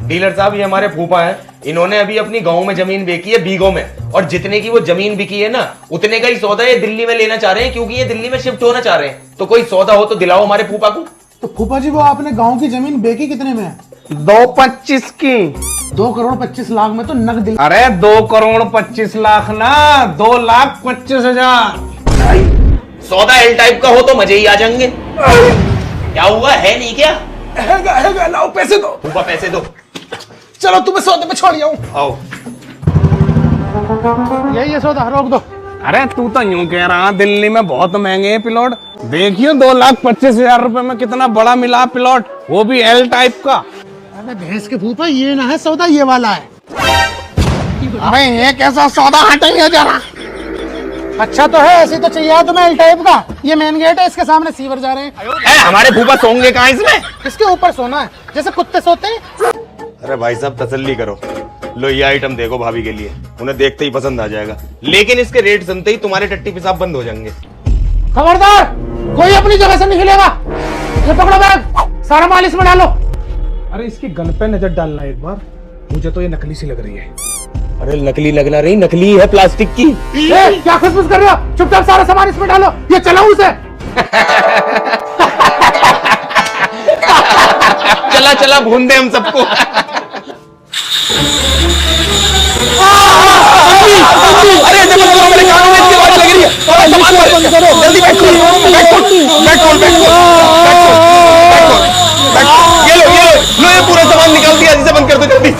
Dealer साहब ये हमारे फूफा हैं, इन्होंने अभी अपनी गांव में जमीन बेची है बीघों में, और जितने की वो जमीन बिकी है ना उतने का ही सौदा ये दिल्ली में लेना चाह रहे हैं, क्योंकि ये दिल्ली में शिफ्ट होना चाह रहे हैं। तो कोई सौदा हो तो दिलाओ हमारे फूफा को। तो फूफा जी वो आपने गांव की जमीन बेची कितने में है? 2.25 की। 2,25,00,000 में तो नग दिल। अरे 2,25,00,000 ना, 2,25,000। सौदा एल टाइप का हो तो मजे ही आ जाएंगे। क्या हुआ है नहीं क्या? हैगा, लाओ पैसे दो। फूफा पैसे दो। चलो तुम्हें सौदे पे छोड़ आऊं। आओ। यही है सौदा, रोक दो। अरे तू तो यूं कह रहा दिल्ली में बहुत महंगे हैं प्लॉट। देखियो 2,25,000 रुपए में कितना बड़ा मिला प्लॉट, वो भी एल टाइप का। अरे भैंस के फूफा ये ना है सौदा, ये वाला है। अरे ये कैसा सौदा, हटेंगे जरा। अच्छा तो है, ऐसे तो चाहिए तुम्हें एल टाइप का। ये मेन गेट है, इसके सामने सीवर जा रहे हैं। हमारे फूफा सोंगे कहाँ इसमें? इसके ऊपर सोना है, जैसे कुत्ते सोते हैं। अरे भाई साहब तसल्ली करो, लो ये आइटम देखो भाभी के लिए, उन्हें देखते ही पसंद आ जाएगा, लेकिन इसके रेट सुनते ही तुम्हारे टट्टी पेशाब बंद हो जाएंगे। खबरदार, कोई अपनी जगह से नहीं हिलेगा। ये पकड़ो बैग, सारा माल इसमें डालो। अरे इसकी गन पे नजर डालना एक बार, मुझे तो ये नकली सी लग रही है। अरे नकली लगना रही, नकली है प्लास्टिक की। क्या खुशबुश कर रहे हो? चुपचाप सारा सामान इसमें डालो, ये चलाओ उसे। चला चला भून दे हम सबको। अरे मेरे कानों में इतनी आवाज लग रही है। सामान भर, जल्दी बैठ खोल, बैठ खोल, बैठ खोल, बैठ खोल, ये लो ये पूरा सामान निकाल दिया, जिसे बंद कर दो जल्दी।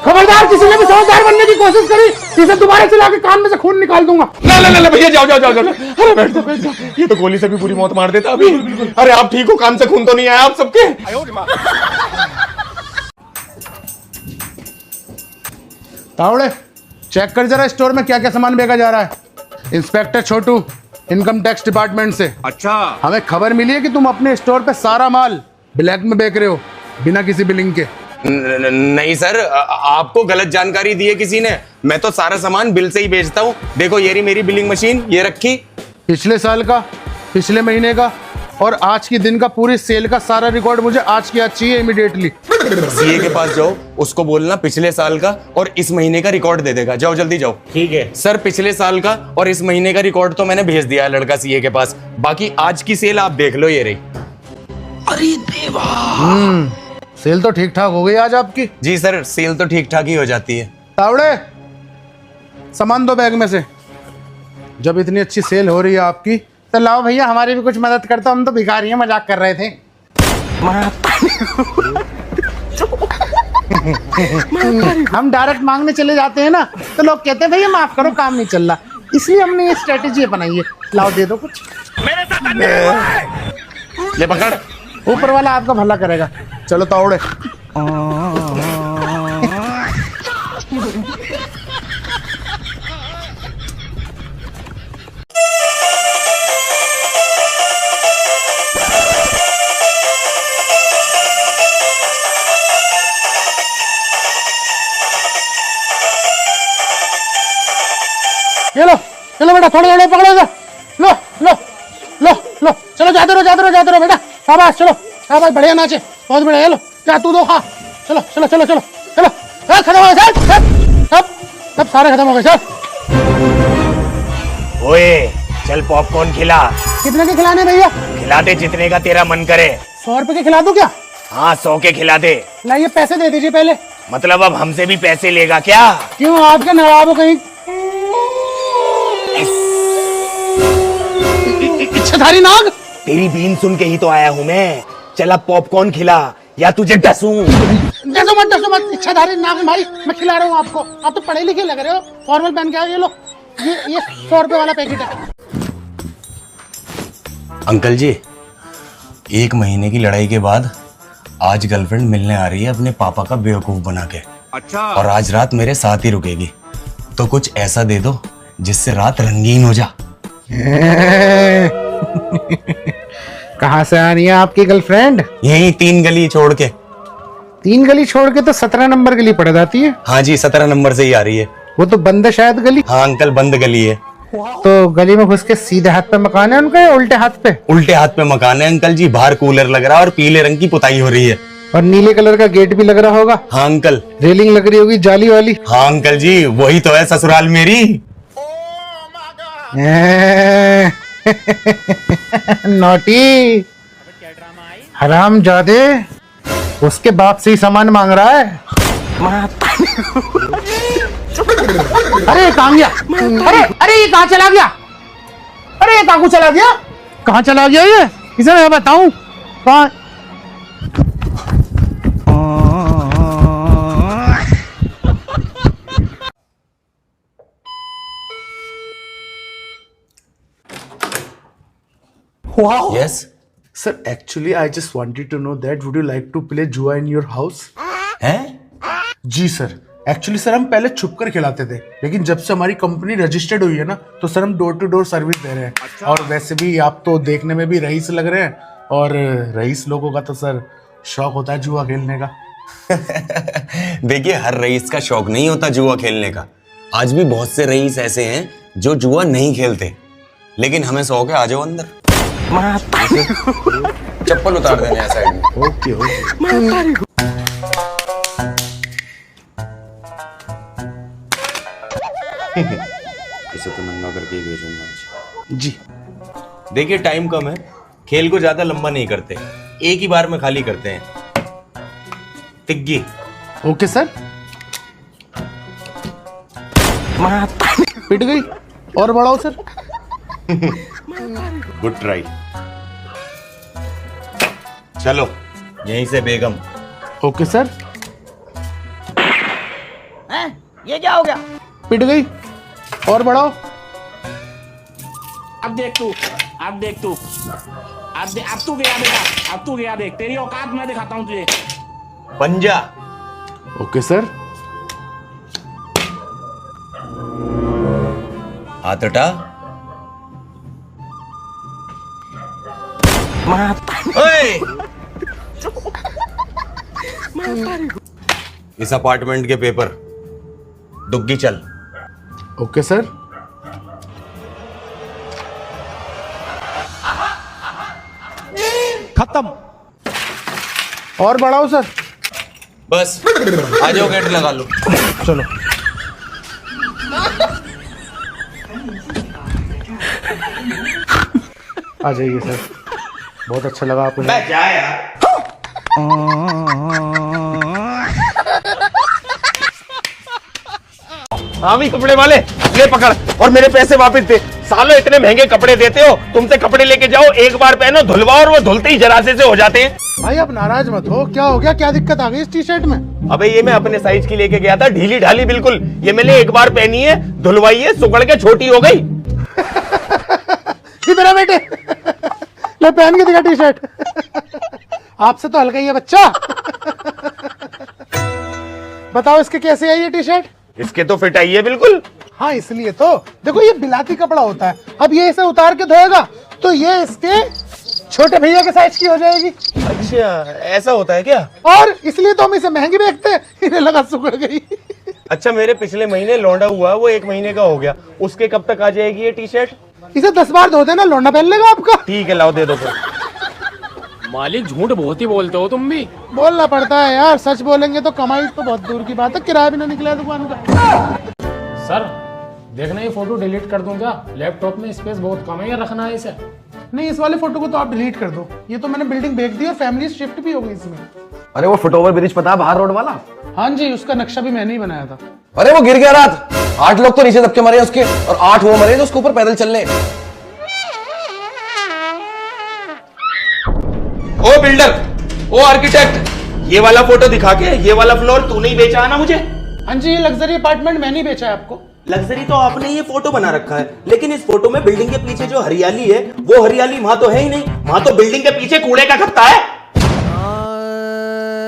खबरदार, किसी ने भी समझदार बनने की कोशिश करी, इसे दोबारा चला के कान में से खून निकाल दूंगा। ना भैया जाओ। अरे बैठ जाओ, ये तो गोली से भी पूरी मौत मार देता अभी। अरे आप ठीक हो? कान से खून तो नहीं आया आप सबके? तावड़े, चेक कर जरा स्टोर में क्या क्या सामान बेचा जा रहा है। इंस्पेक्टर छोटू, इनकम टैक्स डिपार्टमेंट से। अच्छा, हमें खबर मिली है कि तुम अपने स्टोर पे सारा माल ब्लैक में बेच रहे हो, बिना किसी बिलिंग के। नहीं सर, आपको गलत जानकारी दी है किसी ने। मैं तो सारा सामान बिल से ही बेचता हूँ। देखो ये रही मेरी बिलिंग मशीन, ये रखी। पिछले साल का, पिछले महीने का और आज के दिन का पूरी सेल का सारा रिकॉर्ड मुझे आज की आज चाहिए इमीडिएटली। सीए के पास जाओ, उसको बोलना पिछले साल का और इस महीने का रिकॉर्ड दे देगा। जाओ जल्दी जाओ। ठीक है सर, पिछले साल का और इस महीने का रिकॉर्ड तो मैंने भेज दिया है लड़का सीए के पास, बाकी आज की सेल आप देख लो, ये रही। अरे देवा, सेल तो ठीक ठाक हो गई आज आपकी। जी सर, सेल तो ठीक ठाक ही हो जाती है। तावड़े, सामान दो बैग में से। जब इतनी अच्छी सेल हो रही है आपकी, तो लाओ भैया हमारी भी कुछ मदद करता। हम तो भिखारी हैं, मजाक कर रहे थे। हम डायरेक्ट मांगने चले जाते हैं ना, तो लोग कहते हैं भैया माफ करो, काम नहीं चल रहा, इसलिए हमने ये स्ट्रेटेजी बनाई है। लाओ दे दो कुछ। ले पकड़, ऊपर वाला आपका भला करेगा। चलो तावड़े। ये लो बेटा, थोड़े थोड़े पकड़ो इधर। लो लो लो लो, चलो जाते रहो बेटा। शाबाश, चलो शाबाश, बढ़िया नाचे, बहुत बढ़िया। ये लो, क्या तू दो, हाँ चलो चलो चलो चलो चलो। खत्म हो गए सर, सब सारे खत्म हो गए सर। ओए चल पॉपकॉर्न खिला। कितने के खिलाने भैया? खिला दे जितने का तेरा मन करे। 100 रुपए के खिला दूं क्या? हाँ 100 के खिला दे। लाइए पैसे दे दीजिए पहले। मतलब अब हमसे भी पैसे लेगा क्या? क्यों, आपके नवाब हो कहीं? इच्छाधारी नाग, तेरी बीन सुन के ही तो आया हूँ मैं। चल अब पॉपकॉर्न खिला या तुझे डसूं। डसो मत, इच्छाधारी नाग भाई, मैं खिला रहा हूँ आपको। आप तो पढ़े लिखे लग रहे हो, फॉर्मल पहन के आओ। ये लो, ये 100 रुपए वाला पैकेट है। अंकल जी, 1 महीने की लड़ाई के बाद आज गर्लफ्रेंड मिलने आ रही है अपने पापा का बेवकूफ बना के। अच्छा। और आज रात मेरे साथ ही रुकेगी, तो कुछ ऐसा दे दो जिससे रात रंगीन हो जा। कहाँ से आ रही है आपकी गर्लफ्रेंड? यही 3 गली छोड़ के। 3 गली छोड़ के तो 17 नंबर गली पड़ जाती है। हाँ जी, 17 नंबर से ही आ रही है। वो तो बंद है शायद गली। हाँ अंकल, बंद गली है। तो गली में घुस के सीधे हाथ पे मकान है उनका या उल्टे हाथ पे? उल्टे हाथ पे मकान है अंकल जी। बाहर कूलर लग रहा है और पीले रंग की पुताई हो रही है। और नीले कलर का गेट भी लग रहा होगा। हाँ अंकल। रेलिंग लग रही होगी जाली वाली। हाँ अंकल जी, वही तो है ससुराल मेरी। नॉटी हरामजादे, उसके बाप से ही सामान मांग रहा है। अरे कहाँ गया? अरे ये कहाँ चला गया? अरे ये काकू चला गया? कहाँ चला गया ये? इसे मैं बताऊं कहाँ? Wow. Yes. Sir, actually, I just wanted to know that would you like to play Jua in your house? हैं? जी सर, एक्चुअली सर हम पहले छुप कर खिलाते थे, लेकिन जब से हमारी कंपनी रजिस्टर्ड हुई है ना, तो सर हम डोर टू डोर सर्विस दे रहे हैं। और वैसे भी आप तो देखने में भी रईस लग रहे हैं, और रईस लोगों का तो सर शौक होता है जुआ खेलने का। देखिए, हर रईस का शौक नहीं होता जुआ खेलने का। आज भी बहुत से रईस ऐसे हैं जो जुआ नहीं खेलते, लेकिन हमें शौक है। आ जाओ अंदर। चप्पल उतार देने साइड में। Okay okay. इसे तो नंगा करके ही भेजूंगा आज। जी देखिए, टाइम कम है, खेल को ज्यादा लंबा नहीं करते, एक ही बार में खाली करते हैं। तिग्गी। Okay sir. पिट गई, और बढ़ाओ सर। Good try. चलो यहीं से बेगम। Okay sir. ये क्या हो गया? पिट गई, और बढ़ाओ। अब देख तू, अब तू गया बेटा, अब तू गया। देख तेरी औकात मैं दिखाता हूँ तुझे। पंजा। Okay sir. हाथ हटा। ओए! इस अपार्टमेंट के पेपर। दुग्गी चल। Okay sir. खत्म। और बढ़ाओ सर। बस आ जाओ, गेट लगा लो। चलो। आ जाइए सर, बहुत अच्छा लगा आपको। जा यार। हाँ भी कपड़े वाले, ये पकड़, और मेरे पैसे वापस दे। सालों इतने महंगे कपड़े देते हो, तुमसे कपड़े लेके जाओ, एक बार पहनो, धुलवाओ, और वो धुलते ही जरासे से हो जाते हैं। भाई आप नाराज मत हो, क्या हो गया? क्या दिक्कत आ गई इस टी शर्ट में? अबे ये मैं अपने साइज की लेके गया था, ढीली ढाली बिल्कुल। ये मैंने एक बार पहनी है, धुलवाई है, सुगड़ के छोटी हो गई। इधर आ बेटे, ले पहन के दिखा टी शर्ट। आपसे तो हल्का ही है बच्चा। बताओ इसके कैसे आई ये टी शर्ट? इसके तो फिट आई है बिल्कुल। हाँ इसलिए तो देखो, ये बिलाती कपड़ा होता है। अब ये इसे उतार के धोएगा तो ये इसके छोटे भैया के साइज की हो जाएगी। अच्छा, ऐसा होता है क्या? और इसलिए तो हम इसे महंगी बेचते हैं। इन्हें लगा सुगड़ गई। अच्छा, मेरे पिछले महीने लौंडा हुआ, वो 1 महीने का हो गया, उसके कब तक आ जाएगी ये टी शर्ट? इसे 10 बार धो देना, लौंडा पहन लेगा आपका। ठीक है, लाओ दे दो फिर। मालिक झूठ बहुत ही बोलते हो तुम भी। बोलना पड़ता है यार, सच बोलेंगे तो कमाई तो बहुत दूर की बात है, किराया भी ना निकला दुकान का। सर देखना, ये फोटो डिलीट कर दूं क्या? लैपटॉप में स्पेस बहुत कम है, या रखना है इसे? नहीं, इस वाले फोटो को तो आप डिलीट कर दो। ये तो मैंने बिल्डिंग बेच दी और फैमिली शिफ्ट भी हो गई इसमें। अरे वो फुटओवर ब्रिज पता है, बाहर रोड वाला? हाँ जी, उसका नक्शा भी मैंने ही बनाया था। अरे वो गिर गया रात, 8 लोग तो नीचे दबके मरे उसके, और 8 वो मरे जो उसके ऊपर पैदल चलने। ओ बिल्डर, ओ आर्किटेक्ट, ये वाला फोटो दिखा के ये वाला फ्लोर तूने ही बेचा है ना मुझे? हाँ जी, ये लग्जरी अपार्टमेंट मैंने ही बेचा है आपको। लग्जरी तो आपने ये फोटो बना रखा है, लेकिन इस फोटो में बिल्डिंग के पीछे जो हरियाली है, वो हरियाली वहां तो है ही नहीं। वहां तो बिल्डिंग के पीछे कूड़े का खत्ता है।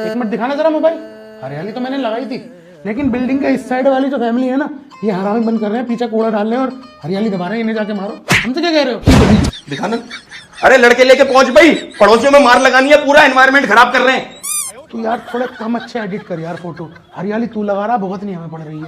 एक मिनट दिखाना जरा मोबाइल। हरियाली तो मैंने लगाई थी, लेकिन बिल्डिंग का इस साइड वाली जो फैमिली है ना, ये हरामी बंद कर रहे हैं, पीछे कूड़ा डाल रहे हैं और हरियाली दबा रहे हैं। इन्हें जाके मारो। हमसे क्या कह रहे हो? दिखाना। अरे लड़के लेके पहुंच भाई, पड़ोसियों में मार लगानी है, पूरा एनवायरनमेंट खराब कर रहे हैं। तू यार थोड़ा कम अच्छे एडिट कर यार फोटो। हरियाली तू लगा रहा, बहुत नहीं हमें पड़ रही है।